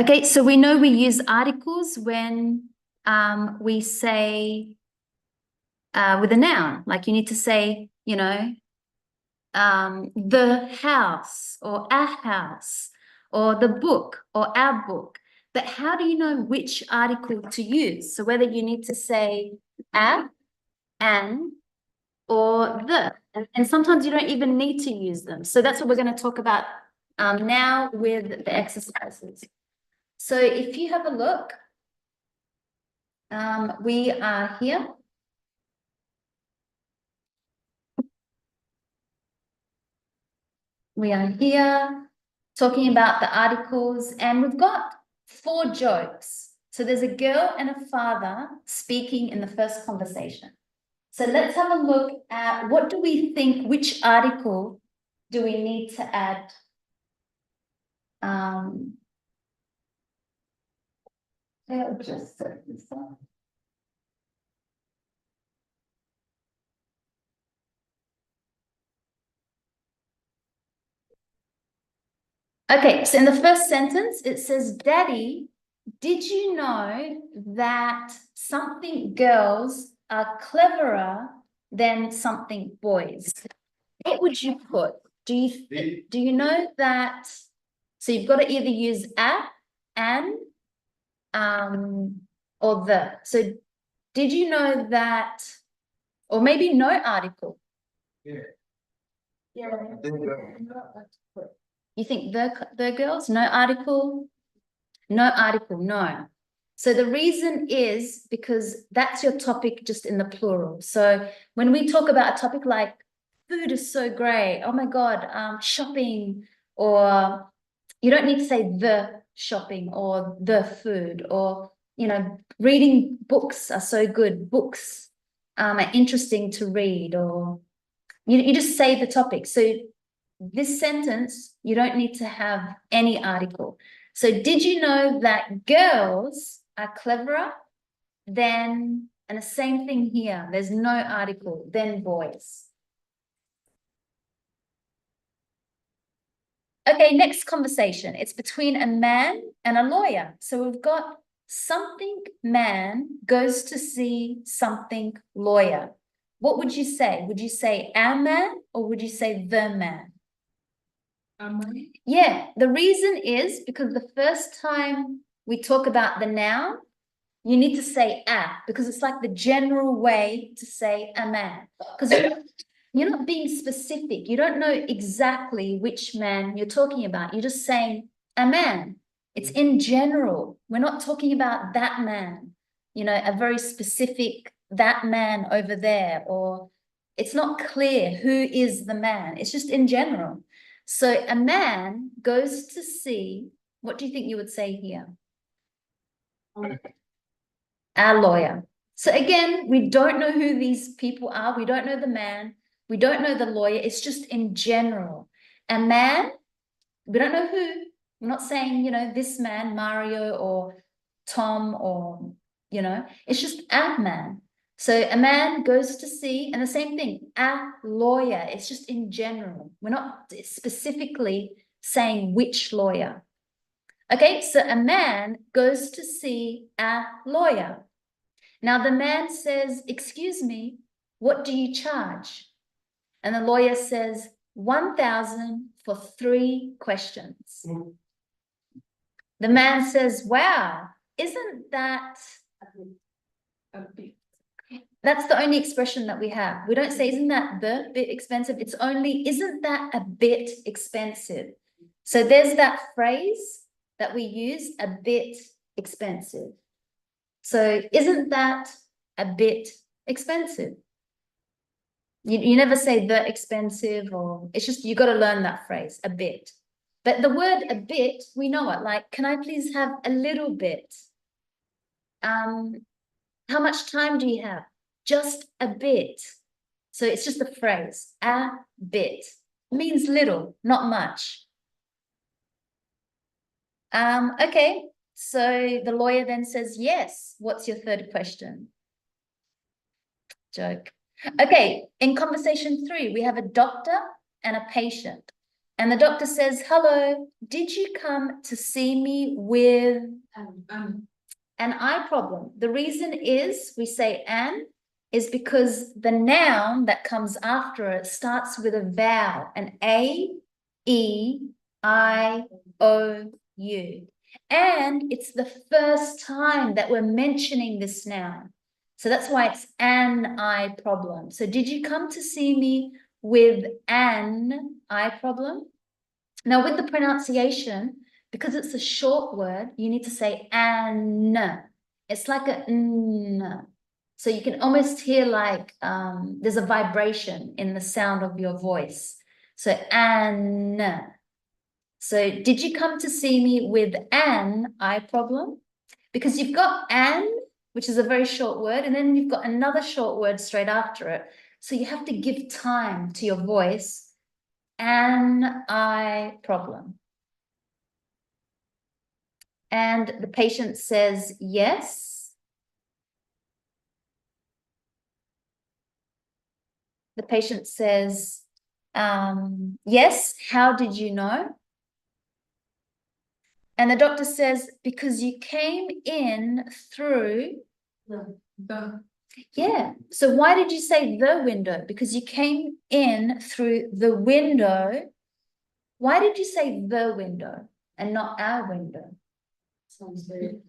Okay, so we know we use articles when we say with a noun, like you need to say, the house or a house or the book or our book. But how do you know which article to use? So whether you need to say a, an, or the. And sometimes you don't even need to use them. So that's what we're going to talk about now with the exercises. So if you have a look, we are here. We are here talking about the articles, and we've got 4 jokes. So there's a girl and a father speaking in the first conversation. So let's have a look at what do we think, which article do we need to add? I'll just set this up. Okay, so in the first sentence, it says, Daddy, did you know that something girls are cleverer than something boys? What would you put? Do you know that? So you've got to either use a, an, or the. So did you know that, or maybe no article? Yeah. You think the girls? No article? No article, no. So the reason is because that's your topic just in the plural. So when we talk about a topic like food is so great, oh my God, shopping, or you don't need to say the shopping or the food, or, reading books are so good. Books are interesting to read, or you just say the topic. So this sentence, you don't need to have any article. So did you know that girls are cleverer than, and the same thing here, there's no article, than boys. Okay, next conversation. It's between a man and a lawyer. So we've got something man goes to see something lawyer. What would you say? Would you say a man or would you say the man? Yeah, the reason is because the first time we talk about the noun, you need to say a, because it's like the general way to say a man. Because you're not being specific. You don't know exactly which man you're talking about. You're just saying a man. It's in general. We're not talking about that man, a very specific that man over there, or it's not clear who is the man. It's just in general. So a man goes to see, what do you think you would say here? Our lawyer. So again, we don't know who these people are. We don't know the man. We don't know the lawyer. It's just in general. A man, we don't know who. We're not saying, this man, Mario or Tom or, it's just a man. So a man goes to see, and the same thing, a lawyer. It's just in general. We're not specifically saying which lawyer. Okay, so a man goes to see a lawyer. Now the man says, excuse me, what do you charge? And the lawyer says, 1,000 for 3 questions. The man says, wow, isn't that a bit? That's the only expression that we have. We don't say, isn't that the bit expensive? It's only, isn't that a bit expensive? So there's that phrase that we use, a bit expensive. So isn't that a bit expensive? You never say the expensive, or it's just, you got to learn that phrase, a bit. But the word a bit, we know it, like, can I please have a little bit? How much time do you have? Just a bit. So it's just a phrase, a bit. It means little, not much. Okay, so the lawyer then says, yes. What's your 3rd question? Joke. Okay, in conversation 3, we have a doctor and a patient. And the doctor says, hello, did you come to see me with an eye problem? The reason is we say an is because the noun that comes after it starts with a vowel, an A, E, I, O, U. And it's the first time that we're mentioning this noun. So that's why it's an eye problem. So did you come to see me with an eye problem? Now, with the pronunciation, because it's a short word, you need to say an. It's like a n. So you can almost hear like there's a vibration in the sound of your voice. So an. So did you come to see me with an eye problem? Because you've got an, which is a very short word, and then you've got another short word straight after it. So you have to give time to your voice. An eye problem. And the patient says, yes. The patient says, yes, how did you know? And the doctor says, because you came in through the. Yeah. So why did you say the window? Because you came in through the window. Why did you say the window and not our window? Sounds weird.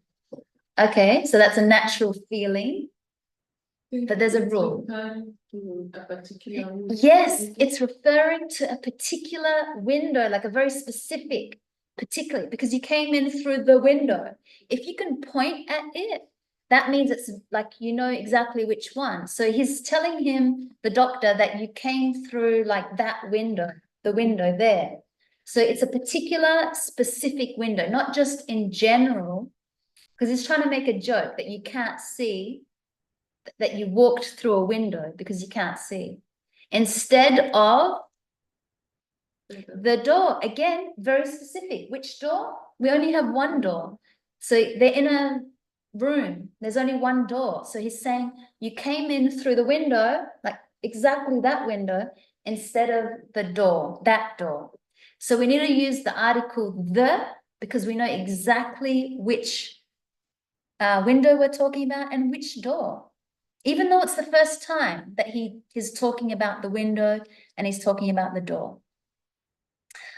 Okay, so that's a natural feeling. But there's a rule. Yes, it's referring to a particular window, like a very specific, particularly, because you came in through the window. If you can point at it, that means it's like you know exactly which one. So he's telling him, the doctor, that you came through like that window, the window there. So it's a particular specific window, not just in general, because he's trying to make a joke that you can't see, that you walked through a window because you can't see. Instead of the door, again, very specific. Which door? We only have one door. So they're in a room. There's only one door. So he's saying you came in through the window, like exactly that window, instead of the door, that door. So we need to use the article the, because we know exactly which window we're talking about and which door. Even though it's the first time that he is talking about the window and he's talking about the door.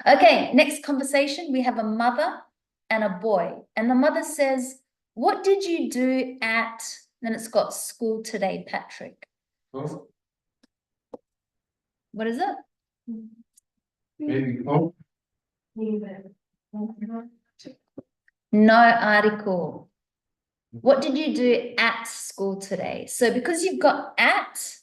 Okay, next conversation, we have a mother and a boy. And the mother says, what did you do at, then it's got school today, Patrick. Oh. What is it? Maybe, oh. No article. What did you do at school today? So because you've got at,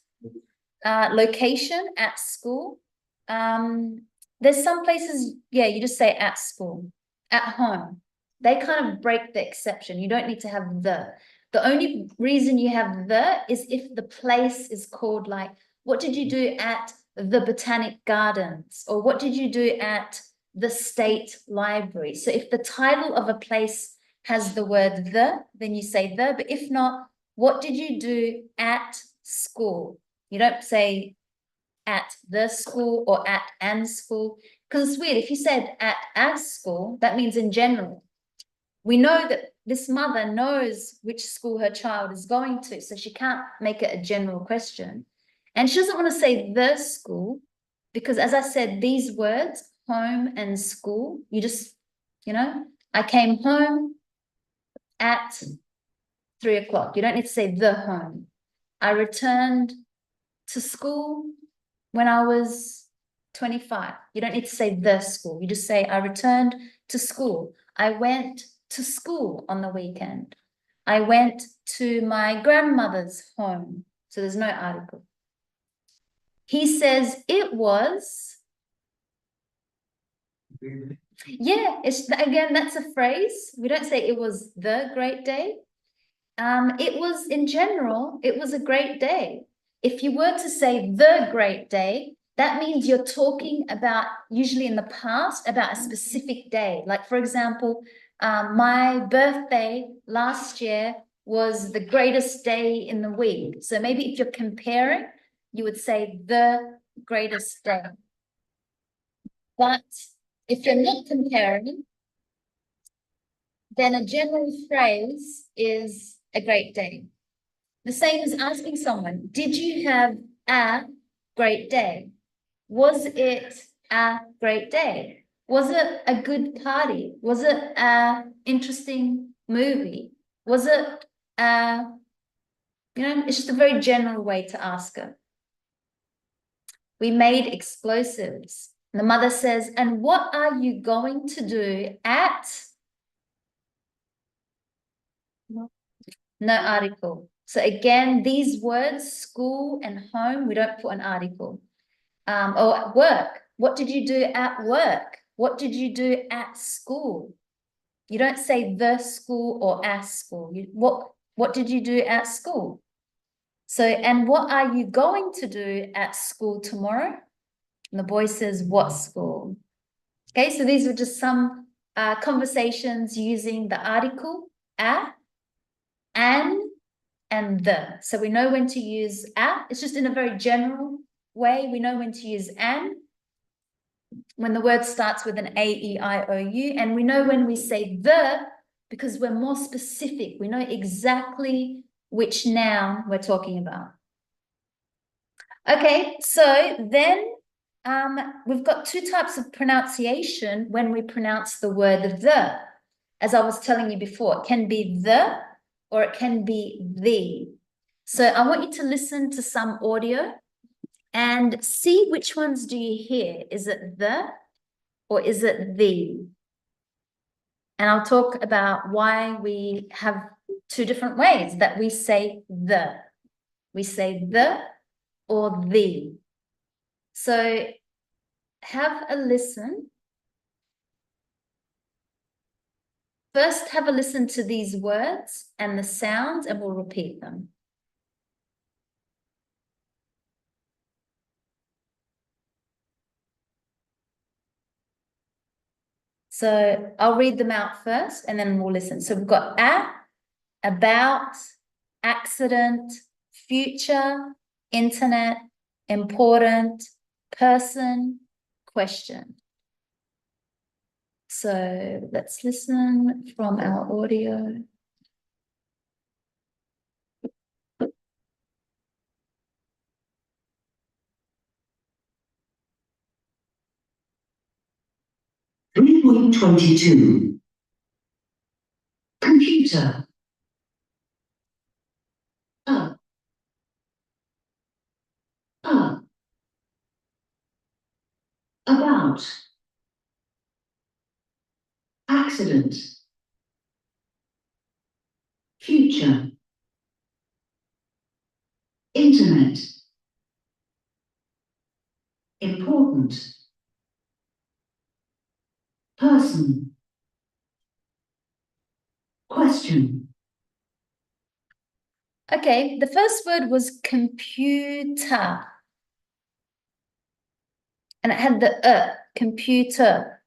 location, at school, there's some places, yeah, you just say at school, at home. They kind of break the exception. You don't need to have the. The only reason you have the is if the place is called like, what did you do at the Botanic Gardens? Or what did you do at the State Library? So if the title of a place has the word the, then you say the. But if not, what did you do at school? You don't say at the school or at an school, because it's weird. If you said at a school, that means in general. We know that this mother knows which school her child is going to, so she can't make it a general question. And she doesn't want to say the school, because as I said, these words, home and school, you just, you know, I came home at 3 o'clock. You don't need to say the home. I returned to school when I was 25. You don't need to say the school. You just say, I returned to school. I went to school on the weekend. I went to my grandmother's home. So there's no article. He says it was. Yeah, it's again, that's a phrase. We don't say it was the great day. It was, in general, it was a great day. If you were to say the great day, that means you're talking about, usually in the past, about a specific day. Like, for example, my birthday last year was the greatest day in the week. So maybe if you're comparing, you would say the greatest day. But if you're not comparing, then a general phrase is a great day. The same as asking someone, did you have a great day? Was it a great day? Was it a good party? Was it an interesting movie? Was it it's just a very general way to ask her. We made explosives. And the mother says, and what are you going to do at? No article. So again, these words, school and home, we don't put an article. Or work. What did you do at work? What did you do at school? You don't say the school or a school. What did you do at school? So, and what are you going to do at school tomorrow? And the boy says, what school? Okay, so these are just some conversations using the article a, an, and the. So we know when to use a. It's just in a very general way. We know when to use an, when the word starts with an A-E-I-O-U, and we know when we say the, because we're more specific. We know exactly which noun we're talking about. Okay, so then we've got two types of pronunciation when we pronounce the word the. As I was telling you before, it can be the or it can be the. So I want you to listen to some audio and see which ones do you hear. Is it the or is it the? And I'll talk about why we have two different ways that we say the. We say the or the. So have a listen. First, have a listen to these words and the sounds, and we'll repeat them. So I'll read them out first, and then we'll listen. So we've got at, about, accident, future, internet, important, person, question. So let's listen from our audio. Point 22. Computer. About. Accident. Future. Internet. Important. Person. Question. Okay, the first word was computer. And it had the computer.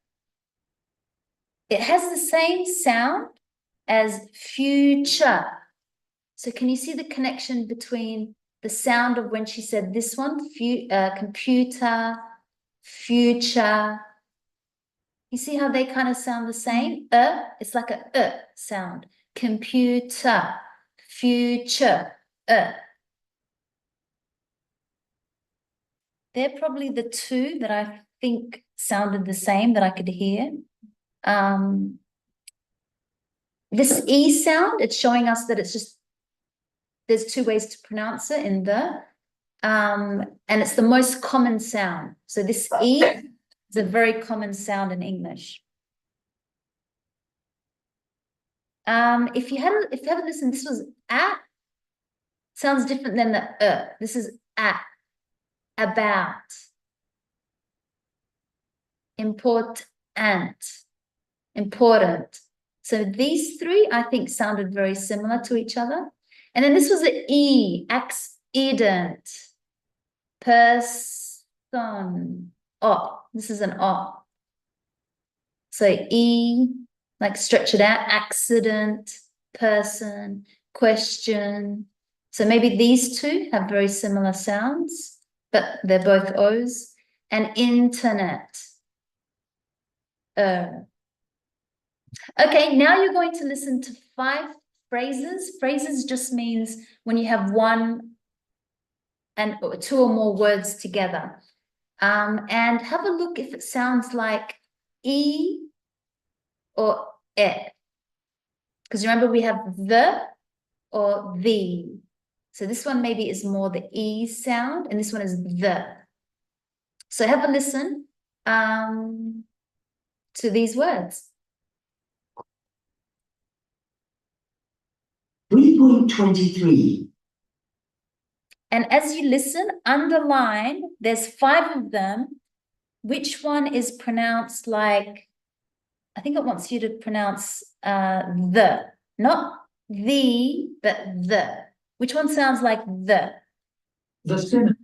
It has the same sound as future. So can you see the connection between the sound of when she said this one, computer, future? You see how they kind of sound the same? It's like a sound. Computer, future, They're probably the two that I think sounded the same that I could hear. This E sound, it's showing us that it's just, there's two ways to pronounce it in the, and it's the most common sound. So this E is a very common sound in English. If you haven't listened, this was at, sounds different than the This is at, about, important. So these three, I think, sounded very similar to each other. And then this was an E, accident, person, this is an O. So E, like stretch it out, accident, person, question. So maybe these two have very similar sounds, but they're both O's. And internet. Okay, now you're going to listen to 5 phrases. Phrases just means when you have one and 2 or more words together. And have a look if it sounds like E or E. Because remember, we have the or the. So this one maybe is more the E sound, and this one is the. So have a listen to these words. 3.23. And as you listen, underline, there's 5 of them. Which one is pronounced like, I think it wants you to pronounce the, not the, but the. Which one sounds like the? The cinema.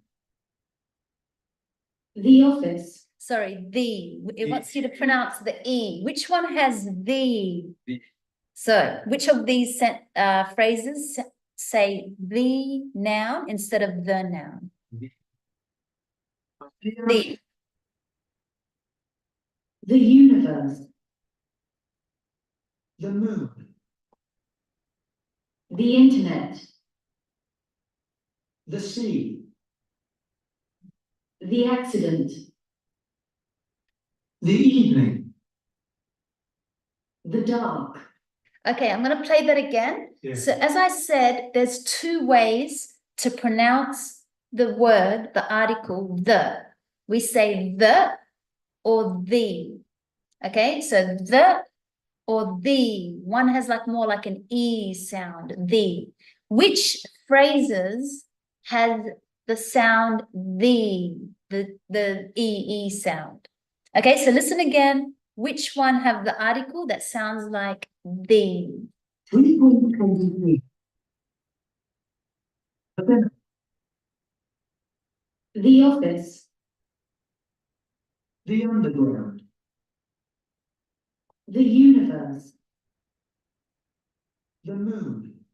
The office. Sorry, the. It wants you to pronounce the E. Which one has the? So, which of these phrases say the noun instead of the noun? The. The universe. The moon. The internet. The sea. The accident. The evening. The dark. Okay, I'm going to play that again. Yeah. So as I said, there's 2 ways to pronounce the word, the article, the. We say the or the. Okay, so the or the. One has like more like an E sound, the. Which phrases has the sound the E sound? Okay, so listen again. Which one have the article that sounds like the? 3.23. The office. The underground. The universe. The moon.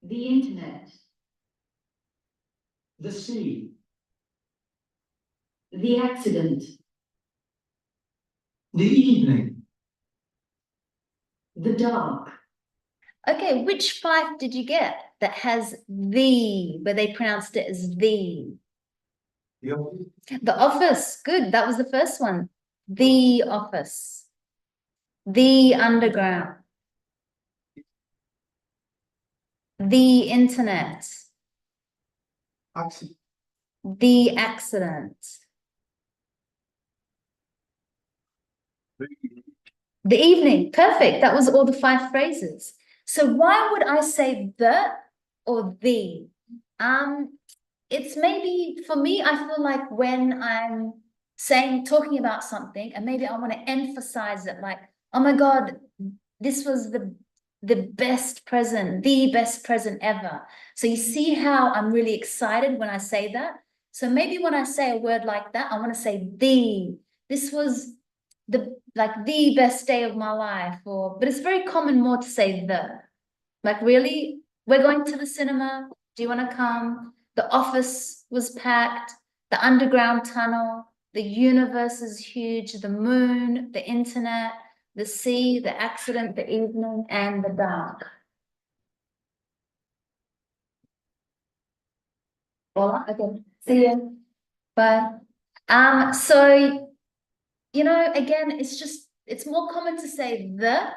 The internet. The sea. The accident. The evening. The dark. Okay, which 5 did you get that has the, where they pronounced it as the? The office, good. That was the first one. The office. The underground. The internet. Accident. The accident. The evening, perfect. That was all the 5 phrases. So why would I say the or the? It's maybe, for me, I feel like when I'm talking about something, and maybe I want to emphasize it, like, oh my God, this was the best present ever. So you see how I'm really excited when I say that? So maybe when I say a word like that, I want to say this was the best day of my life, but it's very common more to say the. Like, really, we're going to the cinema. Do you want to come? The office was packed. The underground tunnel. The universe is huge. The moon, the internet, the sea, the accident, the evening, and the dark. Voila. Okay. See you. Bye. So, again, it's more common to say the.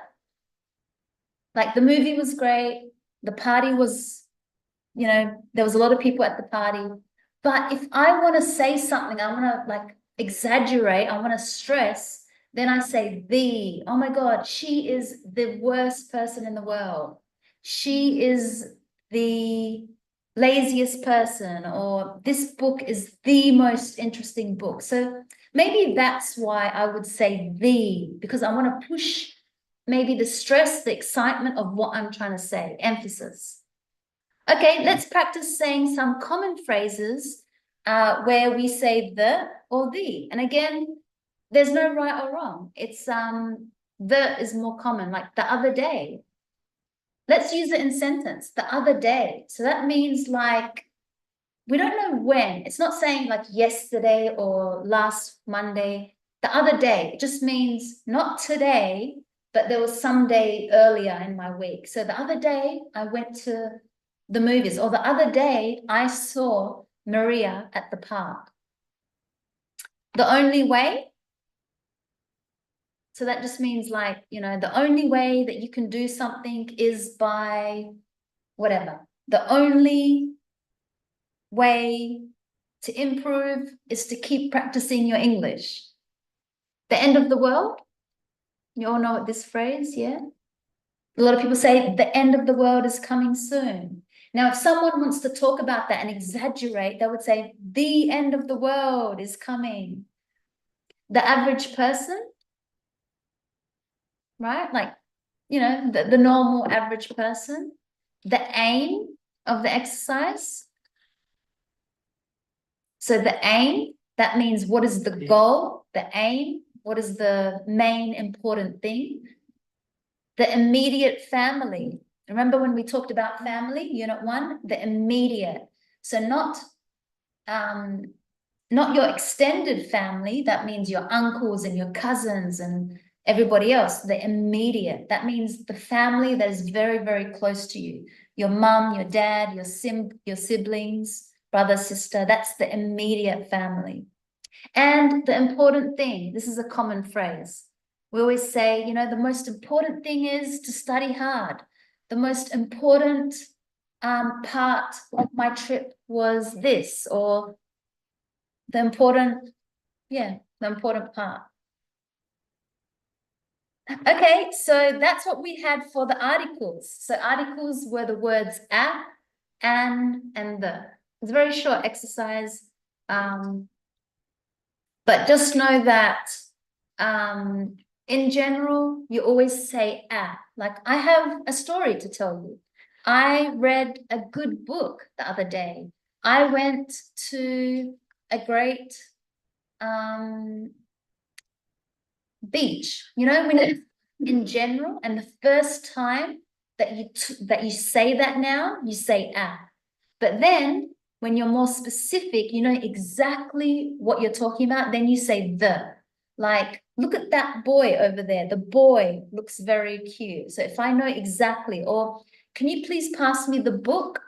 Like, the movie was great. The party was, there was a lot of people at the party. But if I want to say something, I want to like exaggerate, I want to stress, then I say the. Oh my God, she is the worst person in the world. She is the laziest person, or this book is the most interesting book. So maybe that's why I would say the, because I want to push maybe the stress, the excitement of what I'm trying to say, emphasis. Okay, let's practice saying some common phrases where we say the or the. And again, there's no right or wrong. It's the is more common, like the other day. Let's use it in sentence, the other day. So that means like, we don't know when. It's not saying like yesterday or last Monday. The other day, it just means not today, but there was some day earlier in my week. So the other day I went to the movies, or the other day I saw Maria at the park. The only way. So that just means like, you know, the only way that you can do something is by whatever. The only way to improve is to keep practicing your English. The end of the world. You all know this phrase, yeah? A lot of people say the end of the world is coming soon. Now, if someone wants to talk about that and exaggerate, they would say the end of the world is coming. The average person, right? Like, you know, the normal average person, the aim of the exercise. So the aim, that means what is the goal, the aim, what is the main important thing? The immediate family. Remember when we talked about family, unit 1, the immediate. So not your extended family, that means your uncles and your cousins and everybody else, the immediate. That means the family that is very, very close to you. Your mum, your dad, your siblings, brother, sister, that's the immediate family. And the important thing, this is a common phrase. We always say, you know, the most important thing is to study hard. The most important part of my trip was this, or the important part. Okay, so that's what we had for the articles. So articles were the words a, and the. It's a very short exercise. But just know that in general, you always say a. Like, I have a story to tell you. I read a good book the other day. I went to a great beach. You know, when in general, and the first time that you say that now, you say a. But then when you're more specific, you know exactly what you're talking about, then you say the. Like, look at that boy over there. The boy looks very cute. So if I know exactly, or can you please pass me the book?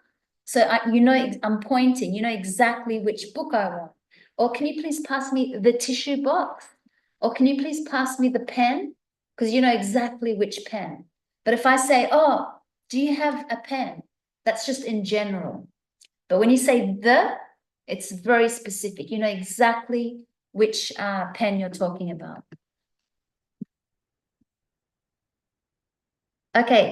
So you know, I'm pointing, you know exactly which book I want. Or can you please pass me the tissue box? Or can you please pass me the pen? Because you know exactly which pen. But if I say, oh, do you have a pen? That's just in general. But when you say the, it's very specific. You know exactly which pen you're talking about. Okay.